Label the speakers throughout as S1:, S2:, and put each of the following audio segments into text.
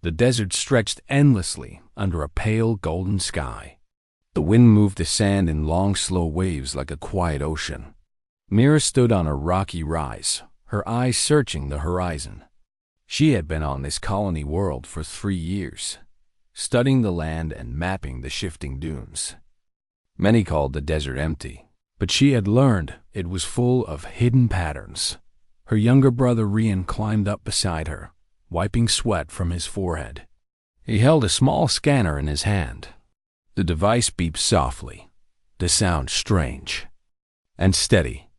S1: The desert stretched endlessly under a pale golden sky. The wind moved the sand in long, slow waves like a quiet ocean. Mira stood on a rocky rise, her eyes searching the horizon. She had been on this colony world for 3 years, studying the land and mapping the shifting dunes. Many called the desert empty, but she had learned it was full of hidden patterns. Her younger brother Rian climbed up beside her, wiping sweat from his forehead. He held a small scanner in his hand. The device beeped softly, the sound strange and steady.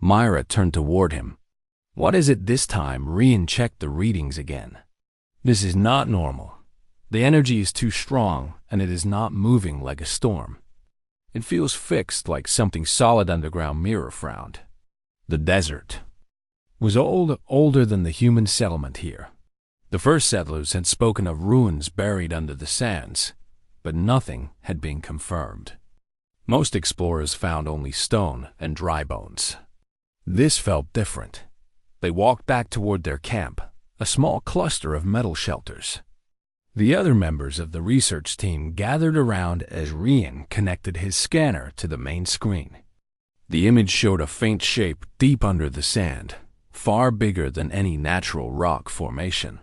S1: Myra turned toward him. "What is it this time?" Rian checked the readings again. "This is not normal. The energy is too strong, and it is not moving like a storm. It feels fixed, like something solid underground." Mira frowned. The desert was older than the human settlement here. The first settlers had spoken of ruins buried under the sands, but nothing had been confirmed. Most explorers found only stone and dry bones. This felt different. They walked back toward their camp, a small cluster of metal shelters. The other members of the research team gathered around as Rian connected his scanner to the main screen. The image showed a faint shape deep under the sand, far bigger than any natural rock formation.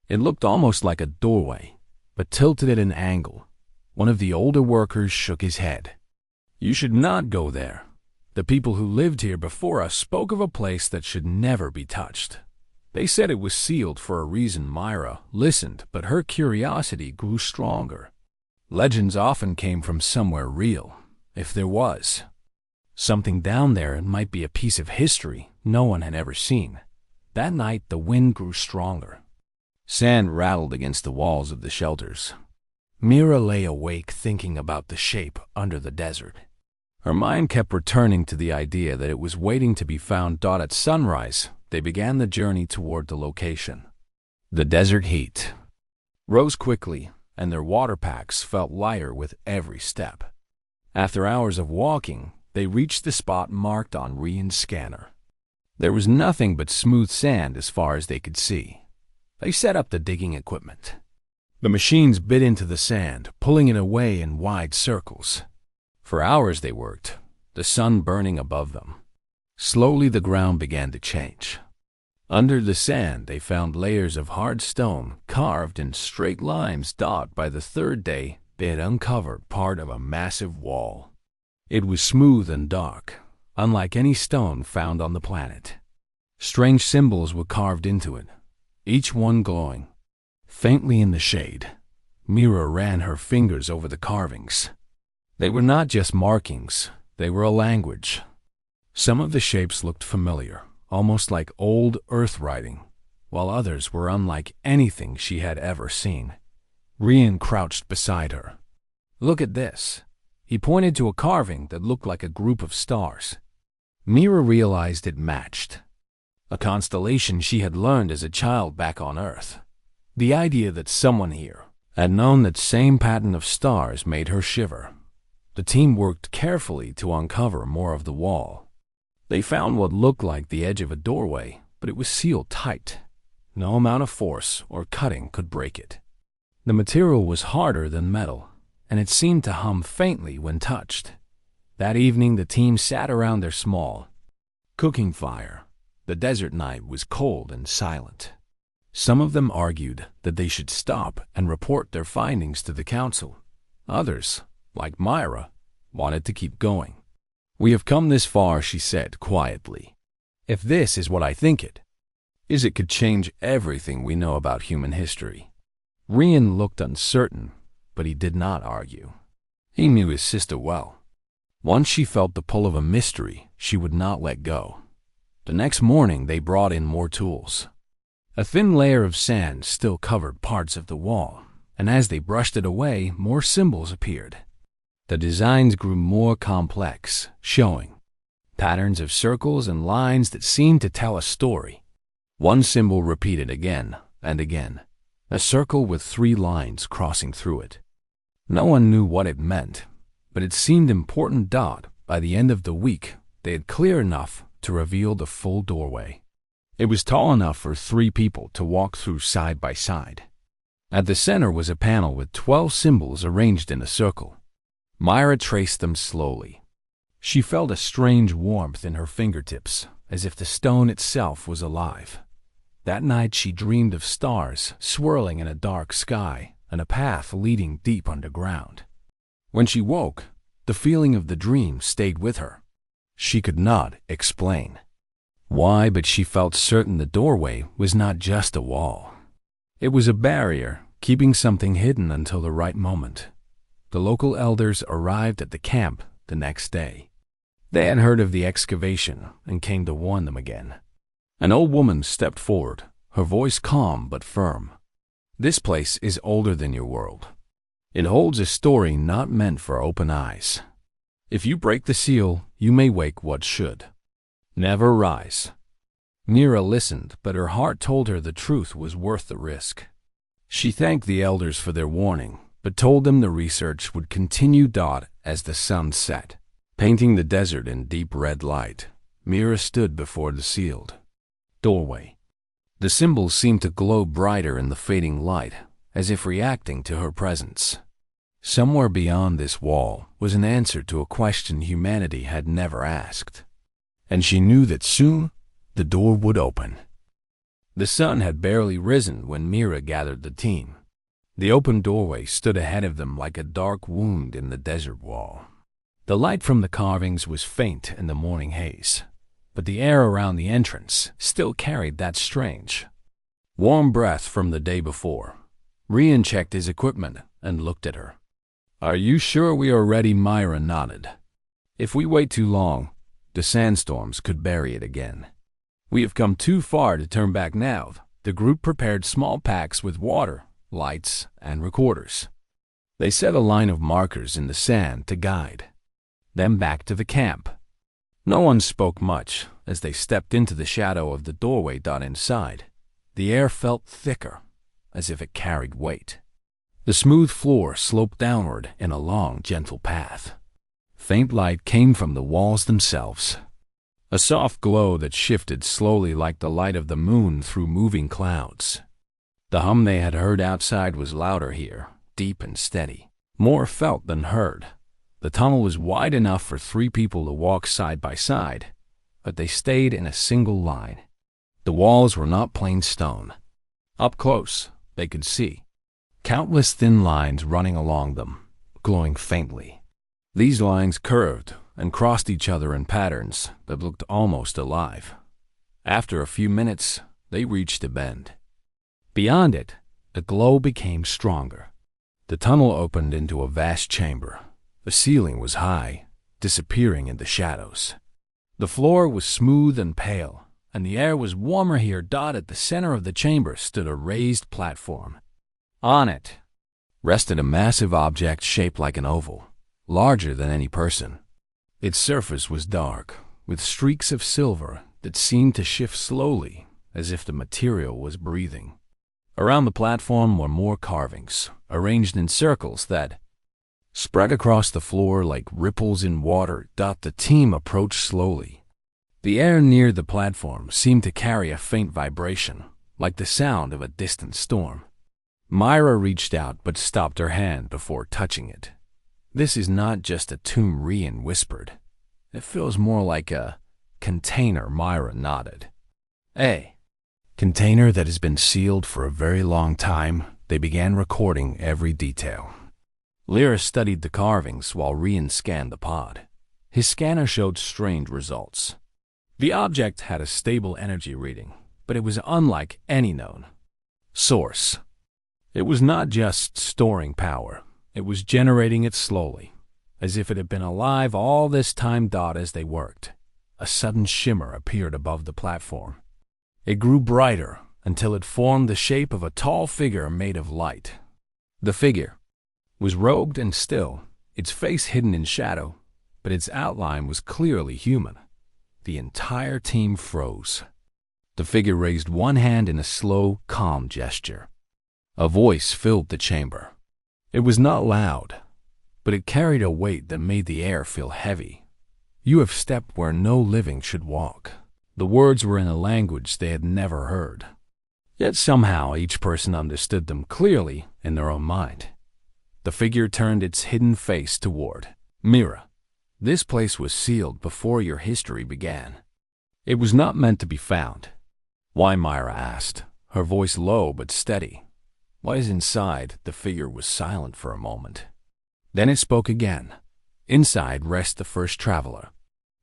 S1: It looked almost like a doorway, but tilted at an angle. One of the older workers shook his head. "You should not go there. The people who lived here before us spoke of a place that should never be touched. They said it was sealed for a reason." Myra listened, but her curiosity grew stronger. Legends often came from somewhere real. If there was something down there, it might be a piece of history no one had ever seen. That night, the wind grew stronger. Sand rattled against the walls of the shelters. Mira lay awake thinking about the shape under the desert. Her mind kept returning to the idea that it was waiting to be found. At sunrise, they began the journey toward the location. The desert heat rose quickly, and their water packs felt lighter with every step. After hours of walking, they reached the spot marked on Rian's scanner. There was nothing but smooth sand as far as they could see. They set up the digging equipment. The machines bit into the sand, pulling it away in wide circles. For hours they worked, the sun burning above them. Slowly the ground began to change. Under the sand they found layers of hard stone carved in straight lines. By the third day, they had uncovered part of a massive wall. It was smooth and dark, unlike any stone found on the planet. Strange symbols were carved into it, each one glowing faintly in the shade. Mira ran her fingers over the carvings. They were not just markings, they were a language. Some of the shapes looked familiar, almost like old earth writing, while others were unlike anything she had ever seen. Rian crouched beside her. "Look at this." He pointed to a carving that looked like a group of stars. Mira realized it matched a constellation she had learned as a child back on Earth. The idea that someone here had known that same pattern of stars made her shiver. The team worked carefully to uncover more of the wall. They found what looked like the edge of a doorway, but it was sealed tight. No amount of force or cutting could break it. The material was harder than metal, and it seemed to hum faintly when touched. That evening, the team sat around their small cooking fire. The desert night was cold and silent. Some of them argued that they should stop and report their findings to the council. Others, like Myra, wanted to keep going. "We have come this far," she said quietly. "If this is what I think it is, it could change everything we know about human history." Rian looked uncertain, but he did not argue. He knew his sister well. Once she felt the pull of a mystery, she would not let go. The next morning, they brought in more tools. A thin layer of sand still covered parts of the wall, and as they brushed it away, more symbols appeared. The designs grew more complex, showing patterns of circles and lines that seemed to tell a story. One symbol repeated again and again, a circle with 3 lines crossing through it. No one knew what it meant, but it seemed important. By the end of the week, they had cleared enough to reveal the full doorway. It was tall enough for 3 people to walk through side by side. At the center was a panel with 12 symbols arranged in a circle. Myra traced them slowly. She felt a strange warmth in her fingertips, as if the stone itself was alive. That night she dreamed of stars swirling in a dark sky and a path leading deep underground. When she woke, the feeling of the dream stayed with her. She could not explain why, but she felt certain the doorway was not just a wall. It was a barrier, keeping something hidden until the right moment. The local elders arrived at the camp the next day. They had heard of the excavation and came to warn them again. An old woman stepped forward, her voice calm but firm. This place is older than your world. It holds a story not meant for open eyes. If you break the seal, you may wake what should never rise. Mira listened, but her heart told her the truth was worth the risk. She thanked the elders for their warning, but told them the research would continue. As the sun set, painting the desert in deep red light, Mira stood before the sealed doorway. The symbols seemed to glow brighter in the fading light, as if reacting to her presence. Somewhere beyond this wall was an answer to a question humanity had never asked, and she knew that soon the door would open. The sun had barely risen when Mira gathered the team. The open doorway stood ahead of them like a dark wound in the desert wall. The light from the carvings was faint in the morning haze, but the air around the entrance still carried that strange, warm breath from the day before. Rian checked his equipment and looked at her. "Are you sure we are ready?" Myra nodded. "If we wait too long, the sandstorms could bury it again. We have come too far to turn back now." The group prepared small packs with water, lights, and recorders. They set a line of markers in the sand to guide them back to the camp. No one spoke much as they stepped into the shadow of the doorway. Inside, the air felt thicker, as if it carried weight. The smooth floor sloped downward in a long, gentle path. Faint light came from the walls themselves, a soft glow that shifted slowly like the light of the moon through moving clouds. The hum they had heard outside was louder here, deep and steady, more felt than heard. The tunnel was wide enough for 3 people to walk side by side, but they stayed in a single line. The walls were not plain stone. Up close, they could see countless thin lines running along them, glowing faintly. These lines curved and crossed each other in patterns that looked almost alive. After a few minutes, they reached a bend. Beyond it, the glow became stronger. The tunnel opened into a vast chamber. The ceiling was high, disappearing in the shadows. The floor was smooth and pale, and the air was warmer here. At the center of the chamber stood a raised platform. On it rested a massive object shaped like an oval, larger than any person. Its surface was dark, with streaks of silver that seemed to shift slowly, as if the material was breathing. Around the platform were more carvings, arranged in circles that spread across the floor like ripples in water. The team approached slowly. The air near the platform seemed to carry a faint vibration, like the sound of a distant storm. Myra reached out but stopped her hand before touching it. "This is not just a tomb," Rian whispered. "It feels more like a container." Myra nodded. "A container that has been sealed for a very long time." They began recording every detail. Lyra studied the carvings while Rian scanned the pod. His scanner showed strange results. The object had a stable energy reading, but it was unlike any known source. It was not just storing power, it was generating it slowly, as if it had been alive all this time. As they worked, a sudden shimmer appeared above the platform. It grew brighter until it formed the shape of a tall figure made of light. The figure was robed and still, its face hidden in shadow, but its outline was clearly human. The entire team froze. The figure raised one hand in a slow, calm gesture. A voice filled the chamber. It was not loud, but it carried a weight that made the air feel heavy. "You have stepped where no living should walk." The words were in a language they had never heard. Yet somehow each person understood them clearly in their own mind. The figure turned its hidden face toward Mira. This place was sealed before your history began. It was not meant to be found. Why? Myra asked, her voice low but steady. What is inside? The figure was silent for a moment. Then it spoke again. Inside rests the first traveler,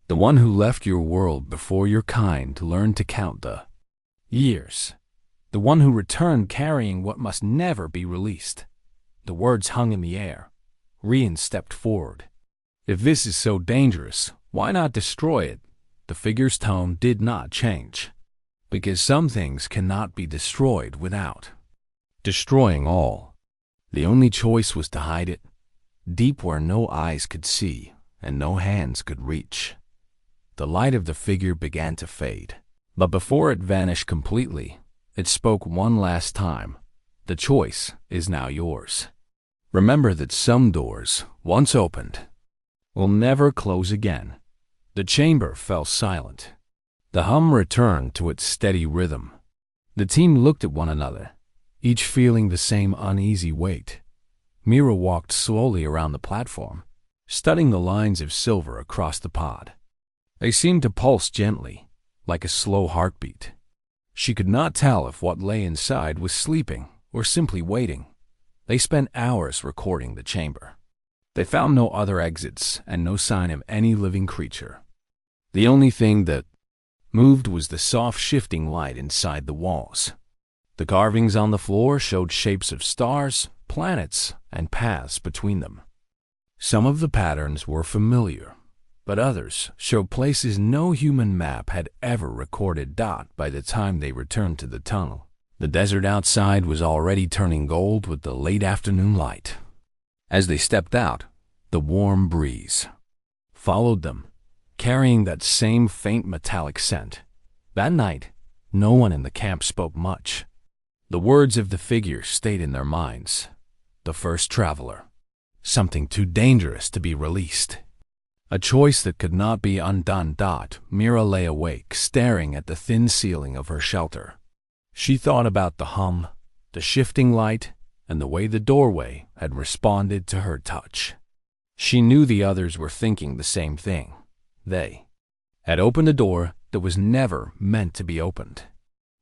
S1: the one who left your world before your kind learned to count the years, the one who returned carrying what must never be released. The words hung in the air. Rian stepped forward. If this is so dangerous, why not destroy it? The figure's tone did not change. Because some things cannot be destroyed without destroying all. The only choice was to hide it, deep where no eyes could see and no hands could reach. The light of the figure began to fade, but before it vanished completely, it spoke one last time. The choice is now yours. Remember that some doors, once opened, will never close again. The chamber fell silent. The hum returned to its steady rhythm. The team looked at one another, each feeling the same uneasy weight. Mira walked slowly around the platform, studying the lines of silver across the pod. They seemed to pulse gently, like a slow heartbeat. She could not tell if what lay inside was sleeping or simply waiting. They spent hours recording the chamber. They found no other exits and no sign of any living creature. The only thing that moved was the soft shifting light inside the walls. The carvings on the floor showed shapes of stars, planets, and paths between them. Some of the patterns were familiar, but others showed places no human map had ever recorded. By the time they returned to the tunnel, the desert outside was already turning gold with the late afternoon light. As they stepped out, the warm breeze followed them, carrying that same faint metallic scent. That night, no one in the camp spoke much. The words of the figure stayed in their minds. The first traveler. Something too dangerous to be released. A choice that could not be undone. Mira lay awake, staring at the thin ceiling of her shelter. She thought about the hum, the shifting light, and the way the doorway had responded to her touch. She knew the others were thinking the same thing. They had opened a door that was never meant to be opened.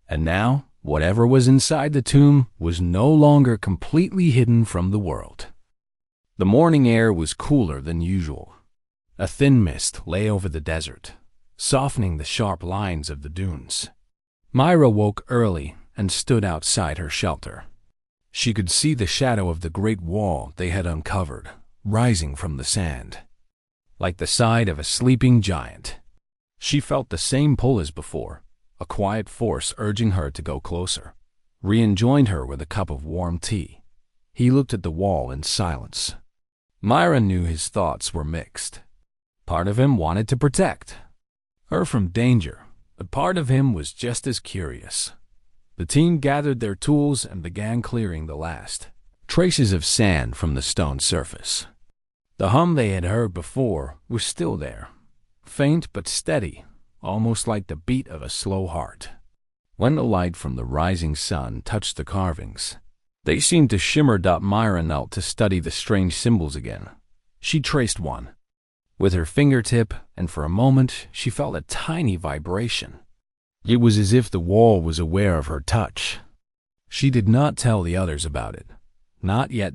S1: And now, whatever was inside the tomb was no longer completely hidden from the world. The morning air was cooler than usual. A thin mist lay over the desert, softening the sharp lines of the dunes. Myra woke early and stood outside her shelter. She could see the shadow of the great wall they had uncovered, rising from the sand, like the side of a sleeping giant. She felt the same pull as before, a quiet force urging her to go closer. Rian joined her with a cup of warm tea. He looked at the wall in silence. Myra knew his thoughts were mixed. Part of him wanted to protect her from danger, but part of him was just as curious. The team gathered their tools and began clearing the last traces of sand from the stone surface. The hum they had heard before was still there, faint but steady, almost like the beat of a slow heart. When the light from the rising sun touched the carvings, they seemed to shimmer. Myra knelt to study the strange symbols again. She traced one with her fingertip, and for a moment she felt a tiny vibration. It was as if the wall was aware of her touch. She did not tell the others about it, not yet.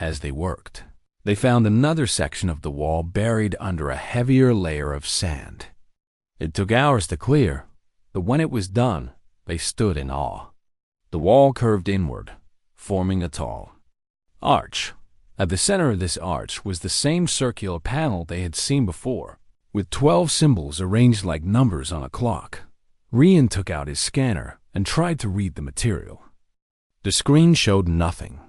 S1: As they worked, they found another section of the wall buried under a heavier layer of sand. It took hours to clear, but when it was done, they stood in awe. The wall curved inward, forming a tall arch. At the center of this arch was the same circular panel they had seen before, with 12 symbols arranged like numbers on a clock. Rian took out his scanner and tried to read the material. The screen showed nothing.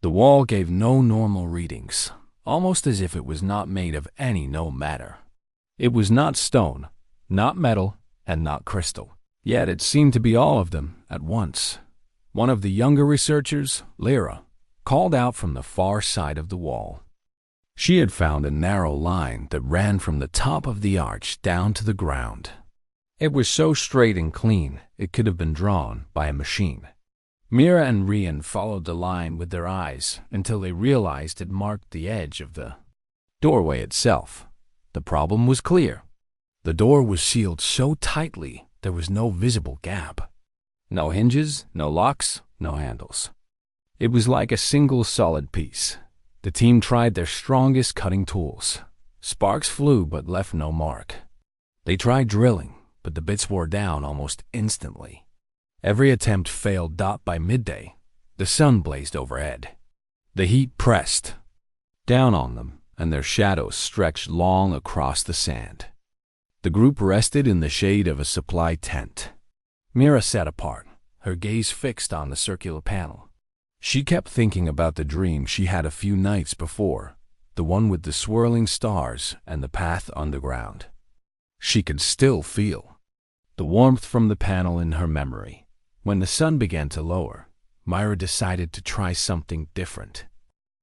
S1: The wall gave no normal readings, almost as if it was not made of any known matter. It was not stone, not metal, and not crystal. Yet it seemed to be all of them at once. One of the younger researchers, Lyra, called out from the far side of the wall. She had found a narrow line that ran from the top of the arch down to the ground. It was so straight and clean, it could have been drawn by a machine. Mira and Rian followed the line with their eyes until they realized it marked the edge of the doorway itself. The problem was clear. The door was sealed so tightly there was no visible gap. No hinges, no locks, no handles. It was like a single solid piece. The team tried their strongest cutting tools. Sparks flew but left no mark. They tried drilling, but the bits wore down almost instantly. Every attempt failed. By midday, the sun blazed overhead. The heat pressed down on them, and their shadows stretched long across the sand. The group rested in the shade of a supply tent. Mira sat apart, her gaze fixed on the circular panel. She kept thinking about the dream she had a few nights before, the one with the swirling stars and the path underground. She could still feel the warmth from the panel in her memory. When the sun began to lower, Myra decided to try something different.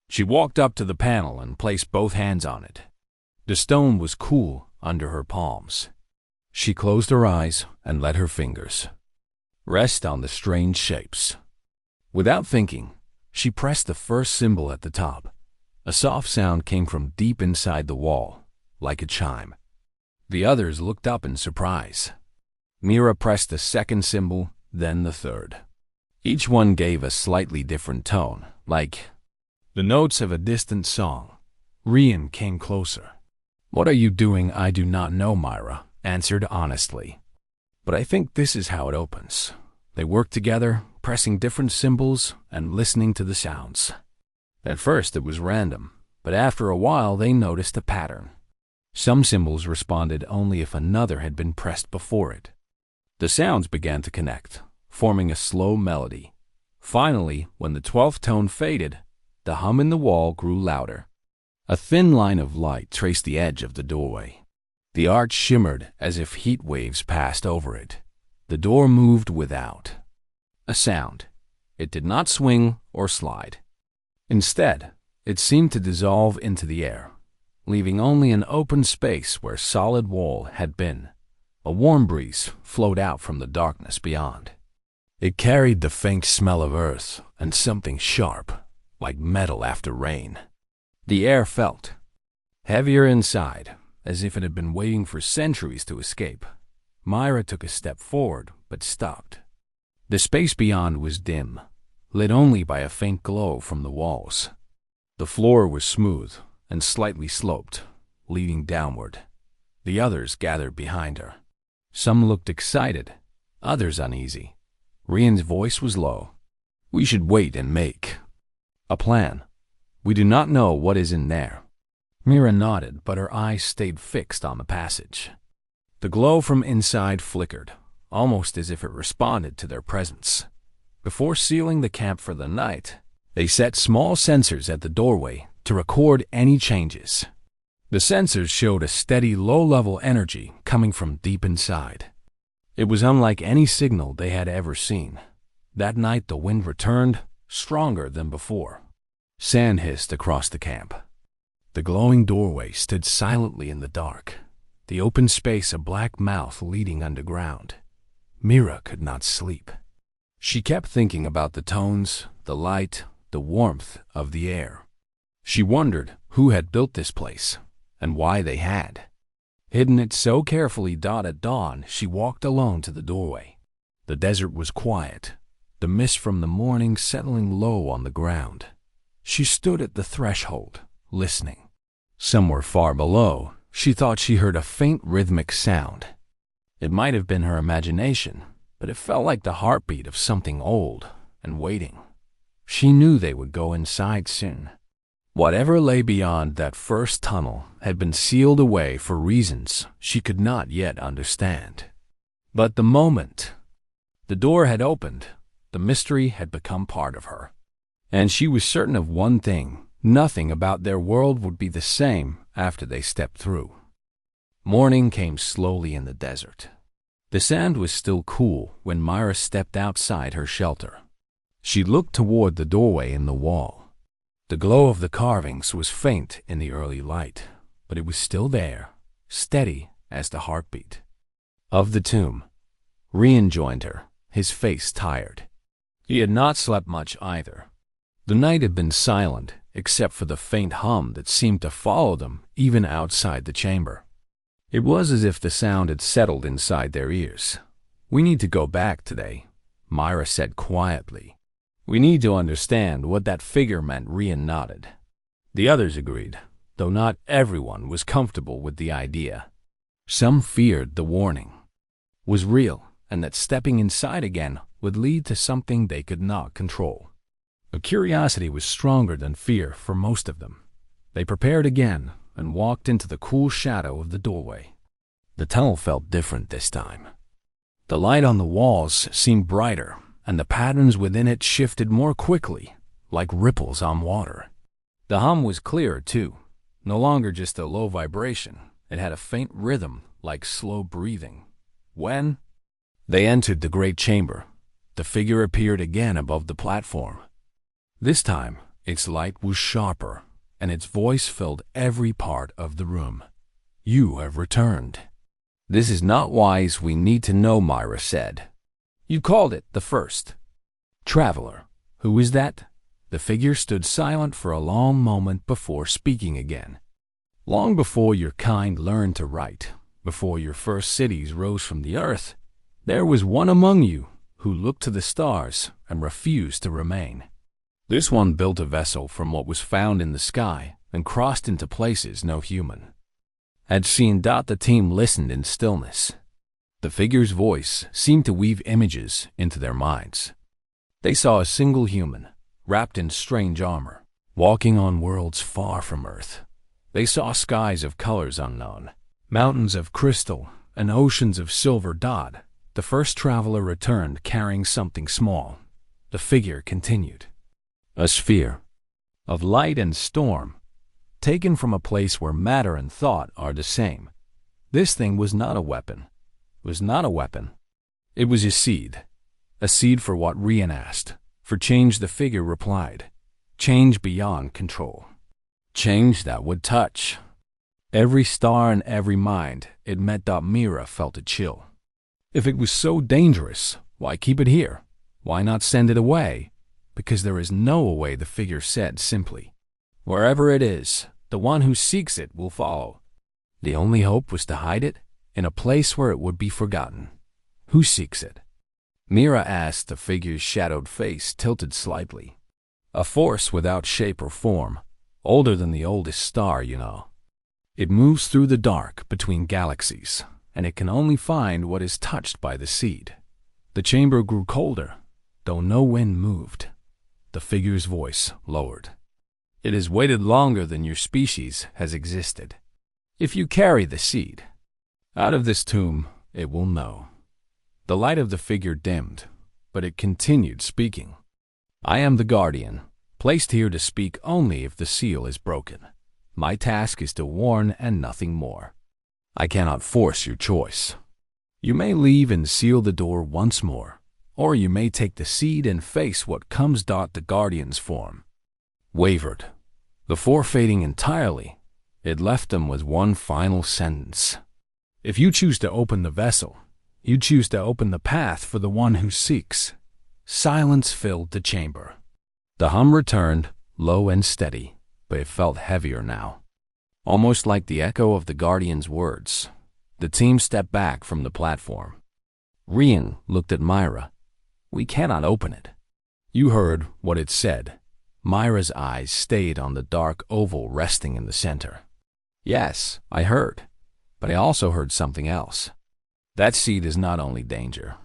S1: She walked up to the panel and placed both hands on it. The stone was cool under her palms. She closed her eyes and let her fingers rest on the strange shapes. Without thinking, she pressed the first symbol at the top. A soft sound came from deep inside the wall, like a chime. The others looked up in surprise. Mira pressed the second symbol, then the third. Each one gave a slightly different tone, like the notes of a distant song. Rian came closer. "What are you doing? I do not know," Myra answered honestly. "But I think this is how it opens." They worked together, pressing different symbols and listening to the sounds. At first it was random, but after a while they noticed a pattern. Some symbols responded only if another had been pressed before it. The sounds began to connect, forming a slow melody. Finally, when the 12th tone faded, the hum in the wall grew louder. A thin line of light traced the edge of the doorway. The arch shimmered as if heat waves passed over it. The door moved without a sound. It did not swing or slide. Instead, it seemed to dissolve into the air, leaving only an open space where solid wall had been. A warm breeze flowed out from the darkness beyond. It carried the faint smell of earth and something sharp, like metal after rain. The air felt heavier inside, as if it had been waiting for centuries to escape. Myra took a step forward, but stopped. The space beyond was dim, lit only by a faint glow from the walls. The floor was smooth and slightly sloped, leading downward. The others gathered behind her. Some looked excited, others uneasy. Rian's voice was low. "We should wait and make a plan. We do not know what is in there." Mira nodded, but her eyes stayed fixed on the passage. The glow from inside flickered, almost as if it responded to their presence. Before sealing the camp for the night, they set small sensors at the doorway to record any changes. The sensors showed a steady low-level energy coming from deep inside. It was unlike any signal they had ever seen. That night the wind returned, stronger than before. Sand hissed across the camp. The glowing doorway stood silently in the dark, the open space a black mouth leading underground. Mira could not sleep. She kept thinking about the tones, the light, the warmth of the air. She wondered who had built this place, and why they had hidden it so carefully. At dawn, she walked alone to the doorway. The desert was quiet, the mist from the morning settling low on the ground. She stood at the threshold, listening. Somewhere far below, she thought she heard a faint rhythmic sound. It might have been her imagination, but it felt like the heartbeat of something old and waiting. She knew they would go inside soon. Whatever lay beyond that first tunnel had been sealed away for reasons she could not yet understand. But the moment the door had opened, the mystery had become part of her. And she was certain of one thing: nothing about their world would be the same after they stepped through. Morning came slowly in the desert. The sand was still cool when Myra stepped outside her shelter. She looked toward the doorway in the wall. The glow of the carvings was faint in the early light, but it was still there, steady as the heartbeat. of the tomb. Rian joined her, his face tired. He had not slept much either. The night had been silent, except for the faint hum that seemed to follow them even outside the chamber. It was as if the sound had settled inside their ears. "We need to go back today," Myra said quietly. "We need to understand what that figure meant." Rian nodded. The others agreed, though not everyone was comfortable with the idea. Some feared the warning was real and that stepping inside again would lead to something they could not control. But curiosity was stronger than fear for most of them. They prepared again and walked into the cool shadow of the doorway. The tunnel felt different this time. The light on the walls seemed brighter, and the patterns within it shifted more quickly, like ripples on water. The hum was clearer too, no longer just a low vibration. It had a faint rhythm, like slow breathing. When they entered the great chamber, the figure appeared again above the platform. This time, its light was sharper, and its voice filled every part of the room. "You have returned." "This is not wise. We need to know," Myra said. "You called it the first traveler. Who is that?" The figure stood silent for a long moment before speaking again. "Long before your kind learned to write, before your first cities rose from the earth, there was one among you who looked to the stars and refused to remain. This one built a vessel from what was found in the sky and crossed into places no human had seen. The team listened in stillness. The figure's voice seemed to weave images into their minds. They saw a single human, wrapped in strange armor, walking on worlds far from Earth. They saw skies of colors unknown, mountains of crystal, and oceans of silver. The first traveler returned carrying something small. The figure continued. A sphere of light and storm, taken from a place where matter and thought are the same. This thing was not a weapon. It was not a weapon. It was a seed. A seed for what Rian asked. For change, the figure replied. Change beyond control. Change that would touch every star and every mind. It meant that Mira felt a chill. If it was so dangerous, why keep it here? Why not send it away? Because there is no away, the figure said simply. Wherever it is, the one who seeks it will follow. The only hope was to hide it in a place where it would be forgotten. Who seeks it? Mira asked. The figure's shadowed face tilted slightly. A force without shape or form, older than the oldest star, you know. It moves through the dark between galaxies, and it can only find what is touched by the seed. The chamber grew colder, though no wind moved. The figure's voice lowered. It has waited longer than your species has existed. If you carry the seed out of this tomb, it will know. The light of the figure dimmed, but it continued speaking. I am the guardian, placed here to speak only if the seal is broken. My task is to warn and nothing more. I cannot force your choice. You may leave and seal the door once more, or you may take the seed and face what comes. The guardian's form wavered, before fading entirely. It left them with one final sentence. If you choose to open the vessel, you choose to open the path for the one who seeks. Silence filled the chamber. The hum returned, low and steady, but it felt heavier now. Almost like the echo of the guardian's words. The team stepped back from the platform. Rian looked at Myra. We cannot open it. You heard what it said. Myra's eyes stayed on the dark oval resting in the center. Yes, I heard, but I also heard something else. That seed is not only danger,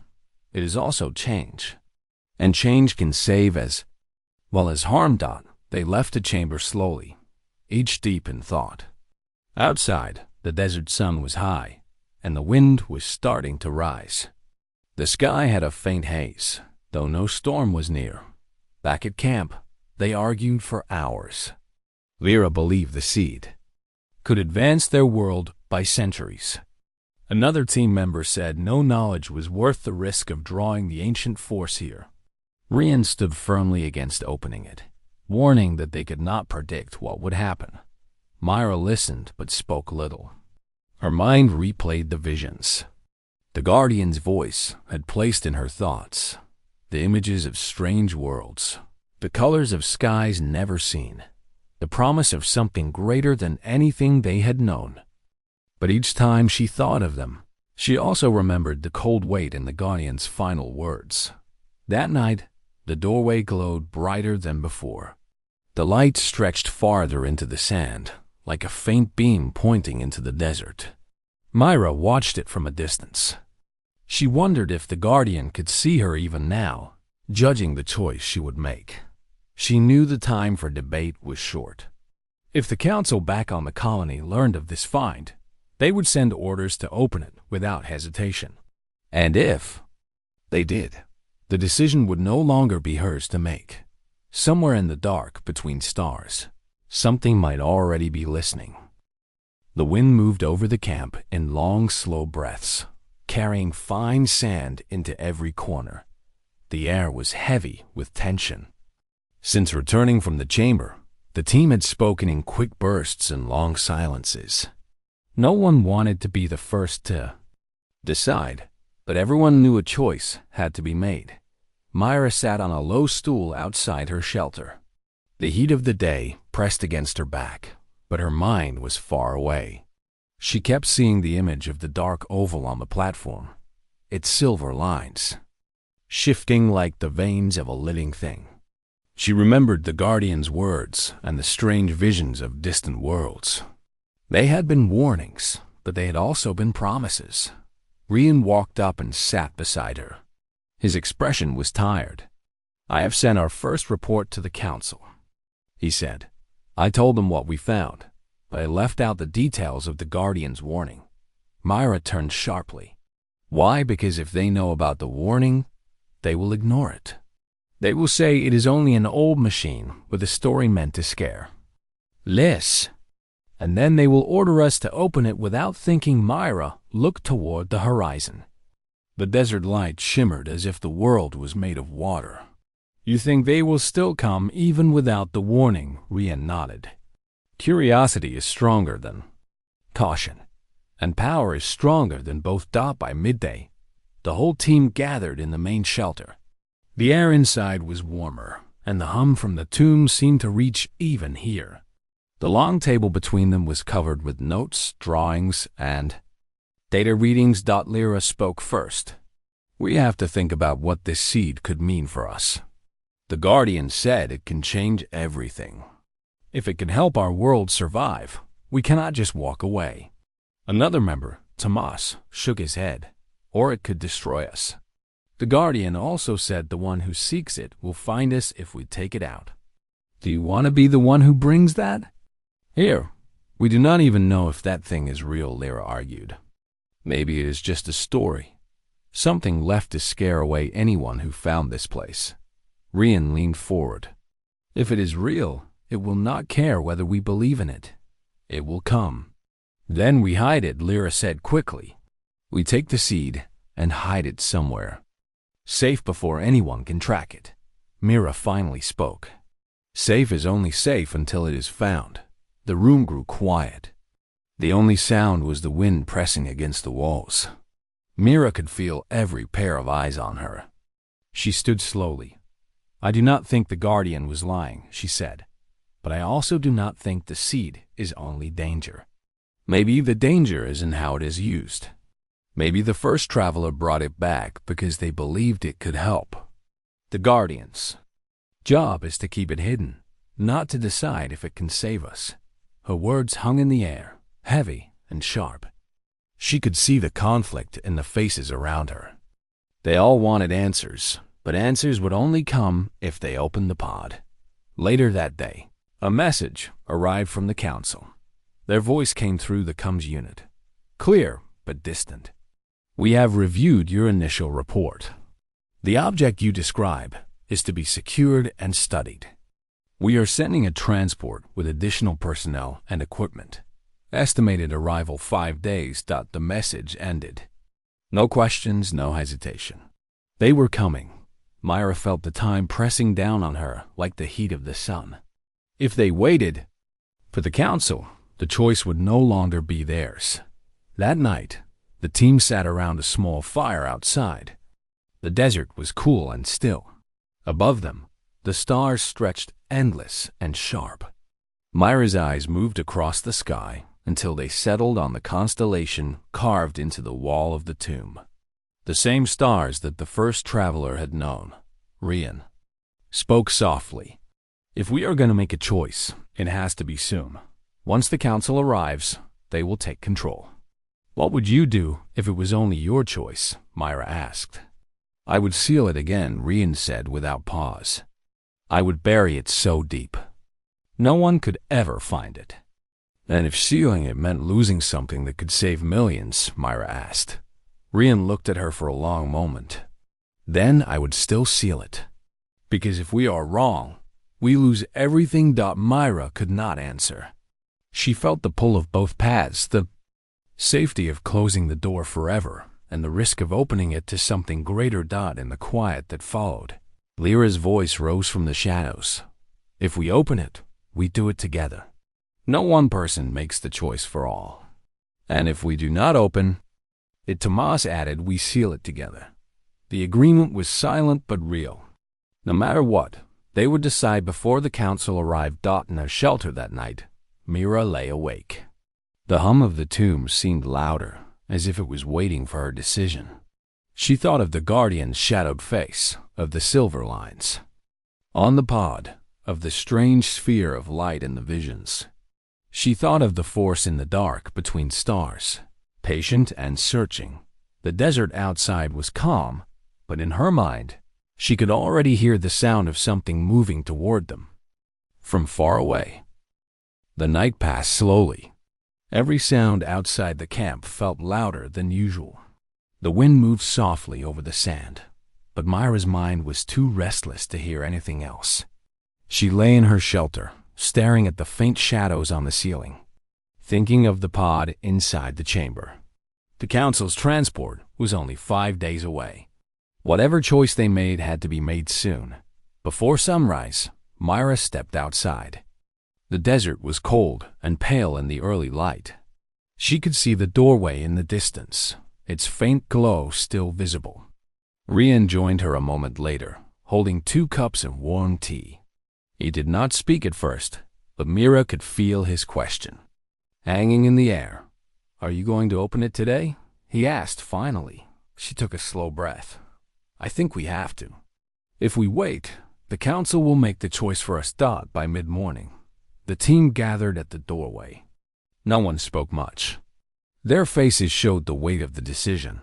S1: it is also change. And change can save as well as harm. They left the chamber slowly, each deep in thought. Outside, the desert sun was high, and the wind was starting to rise. The sky had a faint haze, though no storm was near. Back at camp, they argued for hours. Vera believed the seed could advance their world by centuries. Another team member said no knowledge was worth the risk of drawing the ancient force here. Rian stood firmly against opening it, warning that they could not predict what would happen. Myra listened but spoke little. Her mind replayed the visions. The Guardian's voice had placed in her thoughts the images of strange worlds, the colors of skies never seen, the promise of something greater than anything they had known. But each time she thought of them, she also remembered the cold weight in the Guardian's final words. That night, the doorway glowed brighter than before. The light stretched farther into the sand, like a faint beam pointing into the desert. Myra watched it from a distance. She wondered if the Guardian could see her even now, judging the choice she would make. She knew the time for debate was short. If the council back on the colony learned of this find, they would send orders to open it without hesitation. And if they did, the decision would no longer be hers to make. Somewhere in the dark between stars, something might already be listening. The wind moved over the camp in long, slow breaths, carrying fine sand into every corner. The air was heavy with tension. Since returning from the chamber, the team had spoken in quick bursts and long silences. No one wanted to be the first to decide, but everyone knew a choice had to be made. Myra sat on a low stool outside her shelter. The heat of the day pressed against her back, but her mind was far away. She kept seeing the image of the dark oval on the platform, its silver lines, shifting like the veins of a living thing. She remembered the Guardian's words and the strange visions of distant worlds. They had been warnings, but they had also been promises. Rian walked up and sat beside her. His expression was tired. "I have sent our first report to the council," he said. "I told them what we found, but I left out the details of the Guardian's warning." Myra turned sharply. "Why? Because if they know about the warning, they will ignore it. They will say it is only an old machine with a story meant to scare less. And then they will order us to open it without thinking." Myra looked toward the horizon. The desert light shimmered as if the world was made of water. "You think they will still come even without the warning?" Rian nodded. "Curiosity is stronger than caution, and power is stronger than both." By midday, the whole team gathered in the main shelter. The air inside was warmer, and the hum from the tomb seemed to reach even here. The long table between them was covered with notes, drawings, and data readings. Lyra spoke first. "We have to think about what this seed could mean for us. The Guardian said it can change everything. If it can help our world survive, we cannot just walk away." Another member, Tomas, shook his head. "Or it could destroy us. The Guardian also said the one who seeks it will find us if we take it out." "Do you want to be the one who brings that?" "Here, we do not even know if that thing is real," Lyra argued. "Maybe it is just a story, something left to scare away anyone who found this place." Rian leaned forward. "If it is real, it will not care whether we believe in it. It will come. Then we hide it," Lyra said quickly. "We take the seed and hide it somewhere, safe before anyone can track it." Mira finally spoke. "Safe is only safe until it is found." The room grew quiet. The only sound was the wind pressing against the walls. Mira could feel every pair of eyes on her. She stood slowly. "I do not think the Guardian was lying," she said. "But I also do not think the seed is only danger. Maybe the danger is in how it is used. Maybe the first traveler brought it back because they believed it could help. The Guardian's job is to keep it hidden, not to decide if it can save us." Her words hung in the air, heavy and sharp. She could see the conflict in the faces around her. They all wanted answers, but answers would only come if they opened the pod. Later that day, a message arrived from the council. Their voice came through the comms unit, clear but distant. "We have reviewed your initial report. The object you describe is to be secured and studied. We are sending a transport with additional personnel and equipment. Estimated arrival 5 days. The message ended. No questions, no hesitation. They were coming. Myra felt the time pressing down on her like the heat of the sun. If they waited for the council, the choice would no longer be theirs. That night, The team sat around a small fire outside. The desert was cool and still. Above them, the stars stretched endless and sharp. Myra's eyes moved across the sky until they settled on the constellation carved into the wall of the tomb. The same stars that the first traveler had known. Rian spoke softly. If we are going to make a choice, it has to be soon. Once the council arrives, they will take control. What would you do if it was only your choice? Myra asked. I would seal it again, Rian said without pause. I would bury it so deep. No one could ever find it. And if sealing it meant losing something that could save millions, Myra asked. Rian looked at her for a long moment. Then I would still seal it. Because if we are wrong, we lose everything. Myra could not answer. She felt the pull of both paths, the safety of closing the door forever, and the risk of opening it to something greater. In the quiet that followed, Lyra's voice rose from the shadows. If we open it, we do it together. No one person makes the choice for all. And if we do not open it, Tomas added, we seal it together. The agreement was silent but real. No matter what, they would decide before the council arrived. In her shelter that night, Mira lay awake. The hum of the tomb seemed louder, as if it was waiting for her decision. She thought of the guardian's shadowed face, of the silver lines on the pod, of the strange sphere of light in the visions. She thought of the force in the dark between stars, patient and searching. The desert outside was calm, but in her mind, she could already hear the sound of something moving toward them. From far away. The night passed slowly. Every sound outside the camp felt louder than usual. The wind moved softly over the sand, but Myra's mind was too restless to hear anything else. She lay in her shelter, staring at the faint shadows on the ceiling, thinking of the pod inside the chamber. The council's transport was only 5 days away. Whatever choice they made had to be made soon. Before sunrise, Myra stepped outside. The desert was cold and pale in the early light. She could see the doorway in the distance, its faint glow still visible. Rian joined her a moment later, holding 2 cups of warm tea. He did not speak at first, but Mira could feel his question hanging in the air. Are you going to open it today? He asked finally. She took a slow breath. I think we have to. If we wait, the council will make the choice for us. By mid-morning, the team gathered at the doorway. No one spoke much. Their faces showed the weight of the decision.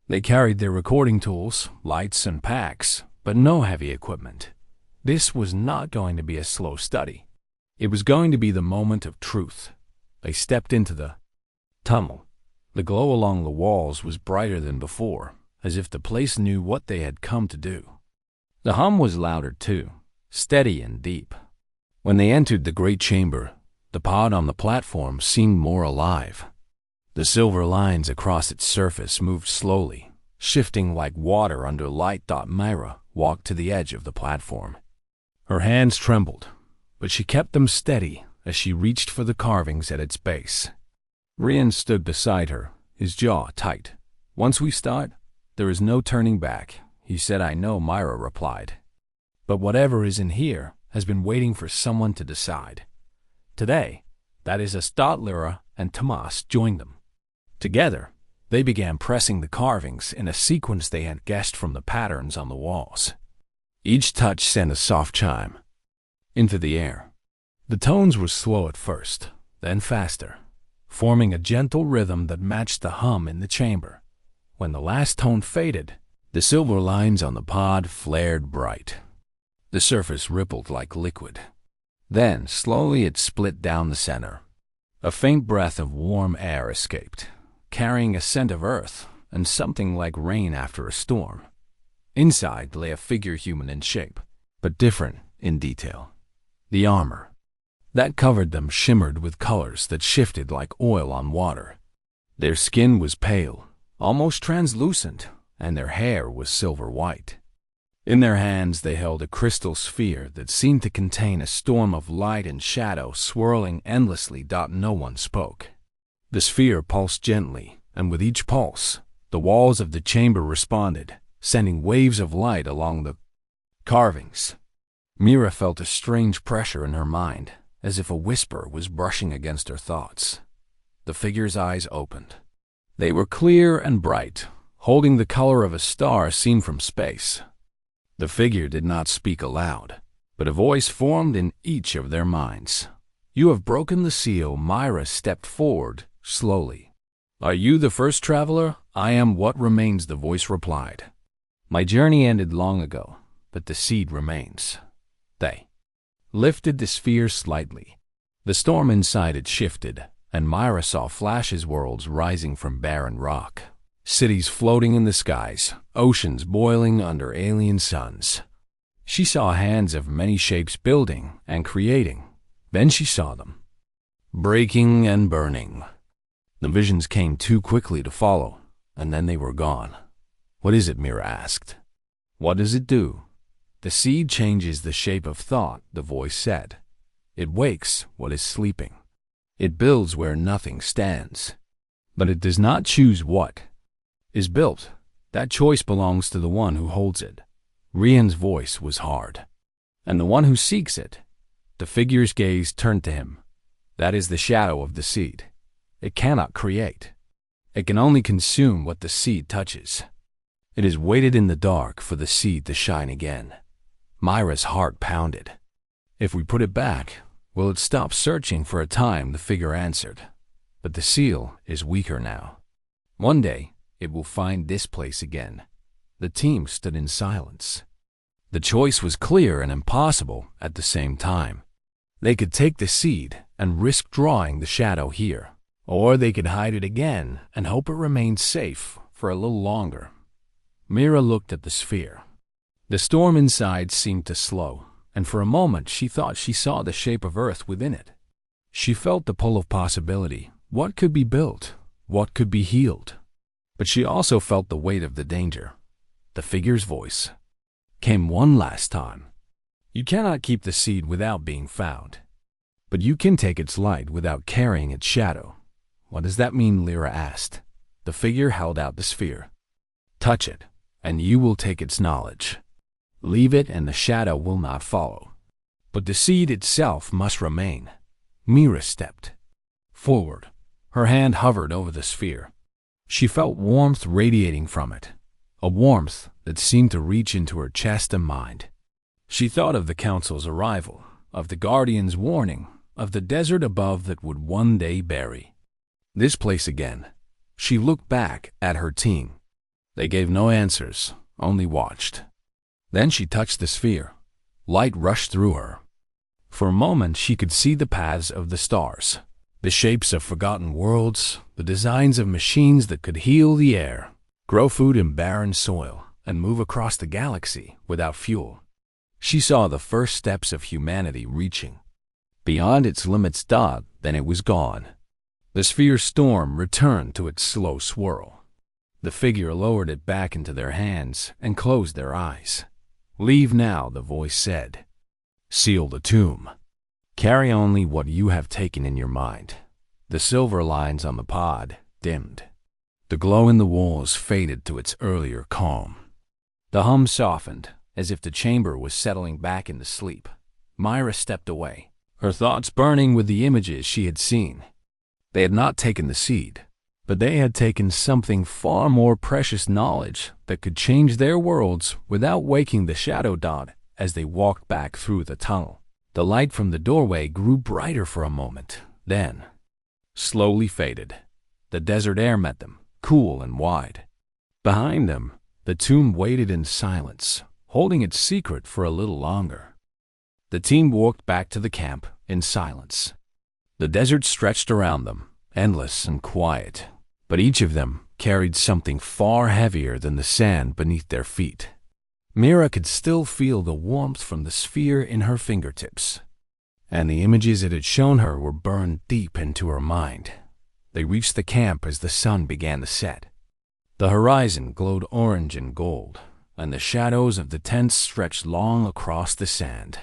S1: They carried their recording tools, lights, and packs, but no heavy equipment. This was not going to be a slow study. It was going to be the moment of truth. They stepped into the tunnel. The glow along the walls was brighter than before, as if the place knew what they had come to do. The hum was louder too, steady and deep. When they entered the great chamber, the pod on the platform seemed more alive. The silver lines across its surface moved slowly, shifting like water under light. Myra walked to the edge of the platform. Her hands trembled, but she kept them steady as she reached for the carvings at its base. Rian stood beside her, his jaw tight. Once we start, there is no turning back, he said. I know, Myra replied. But whatever is in here has been waiting for someone to decide. Today, that is us. Lyra and Tomas joined them. Together, they began pressing the carvings in a sequence they had guessed from the patterns on the walls. Each touch sent a soft chime into the air. The tones were slow at first, then faster, forming a gentle rhythm that matched the hum in the chamber. When the last tone faded, the silver lines on the pod flared bright. The surface rippled like liquid. Then, slowly it split down the center. A faint breath of warm air escaped, carrying a scent of earth and something like rain after a storm. Inside lay a figure human in shape, but different in detail. The armor that covered them shimmered with colors that shifted like oil on water. Their skin was pale, almost translucent, and their hair was silver white. In their hands they held a crystal sphere that seemed to contain a storm of light and shadow swirling endlessly. No one spoke. The sphere pulsed gently, and with each pulse, the walls of the chamber responded, sending waves of light along the carvings. Mira felt a strange pressure in her mind, as if a whisper was brushing against her thoughts. The figure's eyes opened. They were clear and bright, holding the color of a star seen from space. The figure did not speak aloud, but a voice formed in each of their minds. "You have broken the seal." Myra stepped forward, slowly. "Are you the first traveler?" "I am what remains," the voice replied. "My journey ended long ago, but the seed remains." They lifted the sphere slightly. The storm inside it shifted, and Myra saw flashes, worlds rising from barren rock, cities floating in the skies, oceans boiling under alien suns. She saw hands of many shapes building and creating. Then she saw them breaking and burning. The visions came too quickly to follow, and then they were gone. "What is it?" Mira asked. "What does it do?" "The seed changes the shape of thought," the voice said. "It wakes what is sleeping. It builds where nothing stands. But it does not choose what is built. That choice belongs to the one who holds it." Rian's voice was hard. "And the one who seeks it." The figure's gaze turned to him. "That is the shadow of the seed. It cannot create. It can only consume what the seed touches. It has waited in the dark for the seed to shine again." Myra's heart pounded. "If we put it back, will it stop searching for a time?" the figure answered. "But the seal is weaker now. One day, it will find this place again." The team stood in silence. The choice was clear and impossible at the same time. They could take the seed and risk drawing the shadow here, or they could hide it again and hope it remained safe for a little longer. Mira looked at the sphere. The storm inside seemed to slow, and for a moment she thought she saw the shape of Earth within it. She felt the pull of possibility. What could be built? What could be healed? But she also felt the weight of the danger. The figure's voice came one last time. "You cannot keep the seed without being found, but you can take its light without carrying its shadow." "What does that mean?" Lyra asked. The figure held out the sphere. "Touch it, and you will take its knowledge. Leave it, and the shadow will not follow. But the seed itself must remain." Mira stepped forward. Her hand hovered over the sphere. She felt warmth radiating from it, a warmth that seemed to reach into her chest and mind. She thought of the council's arrival, of the guardian's warning, of the desert above that would one day bury this place again. She looked back at her team. They gave no answers, only watched. Then she touched the sphere. Light rushed through her. For a moment she could see the paths of the stars, the shapes of forgotten worlds, the designs of machines that could heal the air, grow food in barren soil, and move across the galaxy without fuel. She saw the first steps of humanity reaching beyond its limits. Then it was gone. The sphere's storm returned to its slow swirl. The figure lowered it back into their hands and closed their eyes. "Leave now," the voice said. "Seal the tomb. Carry only what you have taken in your mind." The silver lines on the pod dimmed. The glow in the walls faded to its earlier calm. The hum softened, as if the chamber was settling back into sleep. Myra stepped away, her thoughts burning with the images she had seen. They had not taken the seed, but they had taken something far more precious, knowledge that could change their worlds without waking the shadow. As they walked back through the tunnel, the light from the doorway grew brighter for a moment, then slowly faded. The desert air met them, cool and wide. Behind them, the tomb waited in silence, holding its secret for a little longer. The team walked back to the camp in silence. The desert stretched around them, endless and quiet, but each of them carried something far heavier than the sand beneath their feet. Mira could still feel the warmth from the sphere in her fingertips, and the images it had shown her were burned deep into her mind. They reached the camp as the sun began to set. The horizon glowed orange and gold, and the shadows of the tents stretched long across the sand.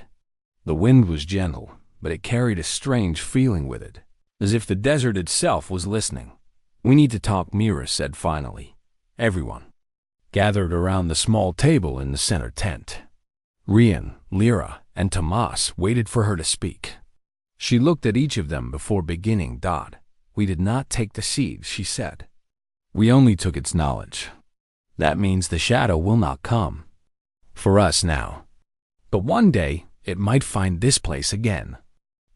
S1: The wind was gentle, but it carried a strange feeling with it, as if the desert itself was listening. "We need to talk," Mira said finally. Everyone gathered around the small table in the center tent. Rian, Lyra, and Tomas waited for her to speak. She looked at each of them before beginning. "We did not take the seed," she said. "We only took its knowledge. That means the shadow will not come for us now. But one day, it might find this place again.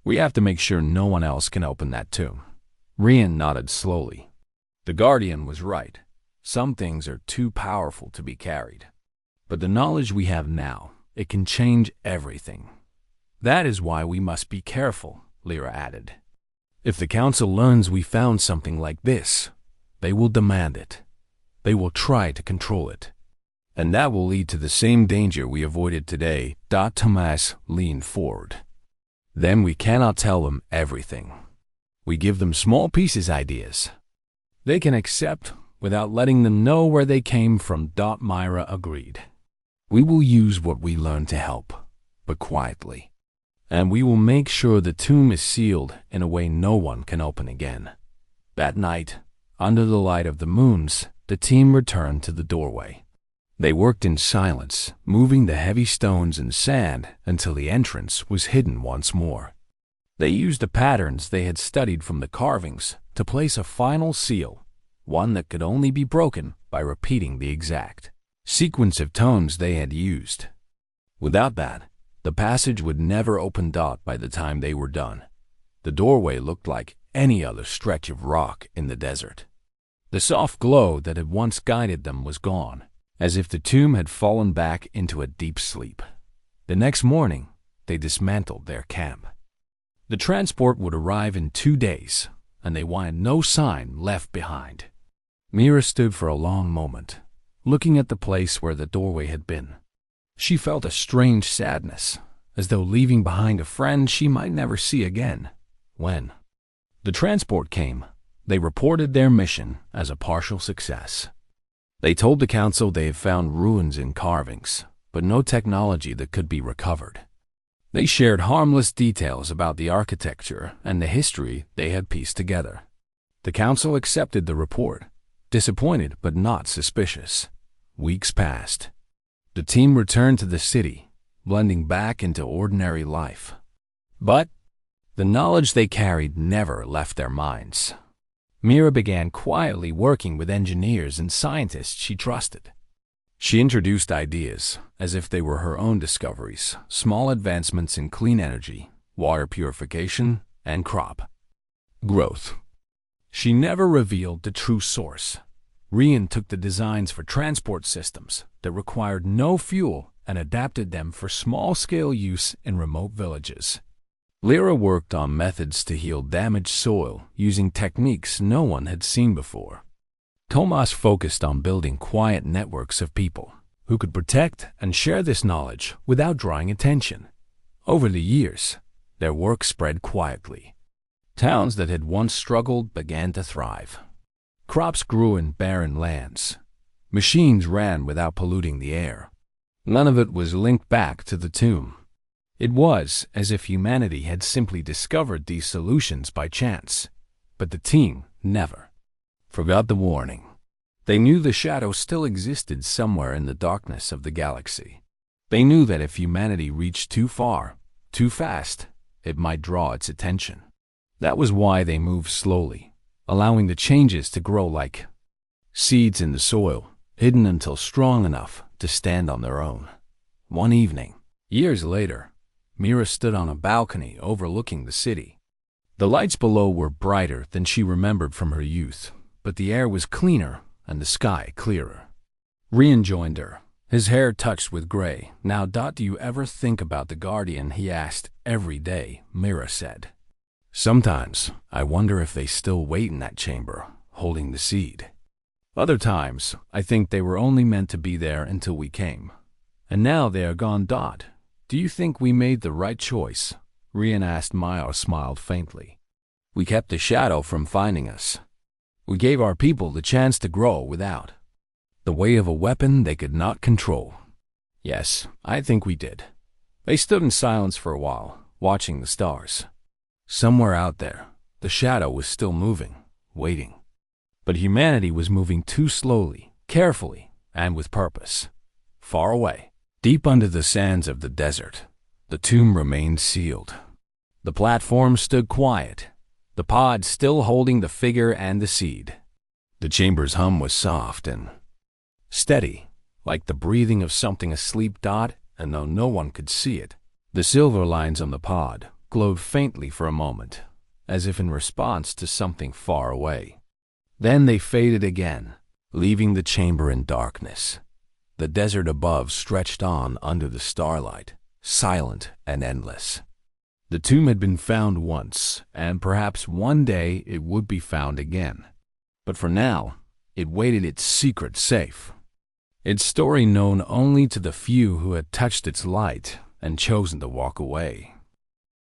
S1: We have to make sure no one else can open that tomb." Rian nodded slowly. The Guardian was right. Some things are too powerful to be carried. But the knowledge we have now, it can change everything. "That is why we must be careful," Lyra added. "If the council learns we found something like this, they will demand it. They will try to control it. And that will lead to the same danger we avoided today." Tomas leaned forward. "Then we cannot tell them everything. We give them small pieces, ideas they can accept without letting them know where they came from." Myra agreed. "We will use what we learn to help, but quietly. And we will make sure the tomb is sealed in a way no one can open again." That night, under the light of the moons, the team returned to the doorway. They worked in silence, moving the heavy stones and sand until the entrance was hidden once more. They used the patterns they had studied from the carvings to place a final seal, one that could only be broken by repeating the exact sequence of tones they had used. Without that, the passage would never open. By the time they were done, the doorway looked like any other stretch of rock in the desert. The soft glow that had once guided them was gone, as if the tomb had fallen back into a deep sleep. The next morning, they dismantled their camp. The transport would arrive in 2 days, and they wanted no sign left behind. Mira stood for a long moment, looking at the place where the doorway had been. She felt a strange sadness, as though leaving behind a friend she might never see again. When the transport came, they reported their mission as a partial success. They told the council they had found ruins in carvings, but no technology that could be recovered. They shared harmless details about the architecture and the history they had pieced together. The council accepted the report, disappointed but not suspicious. Weeks passed. The team returned to the city, blending back into ordinary life. But the knowledge they carried never left their minds. Mira began quietly working with engineers and scientists she trusted. She introduced ideas as if they were her own discoveries, small advancements in clean energy, water purification, and crop growth. She never revealed the true source. Rian took the designs for transport systems that required no fuel and adapted them for small-scale use in remote villages. Lyra worked on methods to heal damaged soil using techniques no one had seen before. Tomas focused on building quiet networks of people who could protect and share this knowledge without drawing attention. Over the years, their work spread quietly. Towns that had once struggled began to thrive. Crops grew in barren lands. Machines ran without polluting the air. None of it was linked back to the tomb. It was as if humanity had simply discovered these solutions by chance. But the team never forgot the warning. They knew the shadow still existed somewhere in the darkness of the galaxy. They knew that if humanity reached too far, too fast, it might draw its attention. That was why they moved slowly, allowing the changes to grow like seeds in the soil, hidden until strong enough to stand on their own. One evening, years later, Mira stood on a balcony overlooking the city. The lights below were brighter than she remembered from her youth, but the air was cleaner and the sky clearer. Rian joined her, his hair touched with gray. "Now, do you ever think about the Guardian?" he asked. "Every day," Mira said. "Sometimes I wonder if they still wait in that chamber, holding the seed. Other times, I think they were only meant to be there until we came. And now they are gone. Do you think we made the right choice?" Rian asked. Maya smiled faintly. "We kept the shadow from finding us. We gave our people the chance to grow without the way of a weapon they could not control." "Yes, I think we did." They stood in silence for a while, watching the stars. Somewhere out there, the shadow was still moving, waiting. But humanity was moving too slowly, carefully, and with purpose. Far away, deep under the sands of the desert, the tomb remained sealed. The platform stood quiet, the pod still holding the figure and the seed. The chamber's hum was soft and steady, like the breathing of something asleep. And though no one could see it, the silver lines on the pod glowed faintly for a moment, as if in response to something far away. Then they faded again, leaving the chamber in darkness. The desert above stretched on under the starlight, silent and endless. The tomb had been found once, and perhaps one day it would be found again. But for now, it waited its secret safe. Its story known only to the few who had touched its light and chosen to walk away.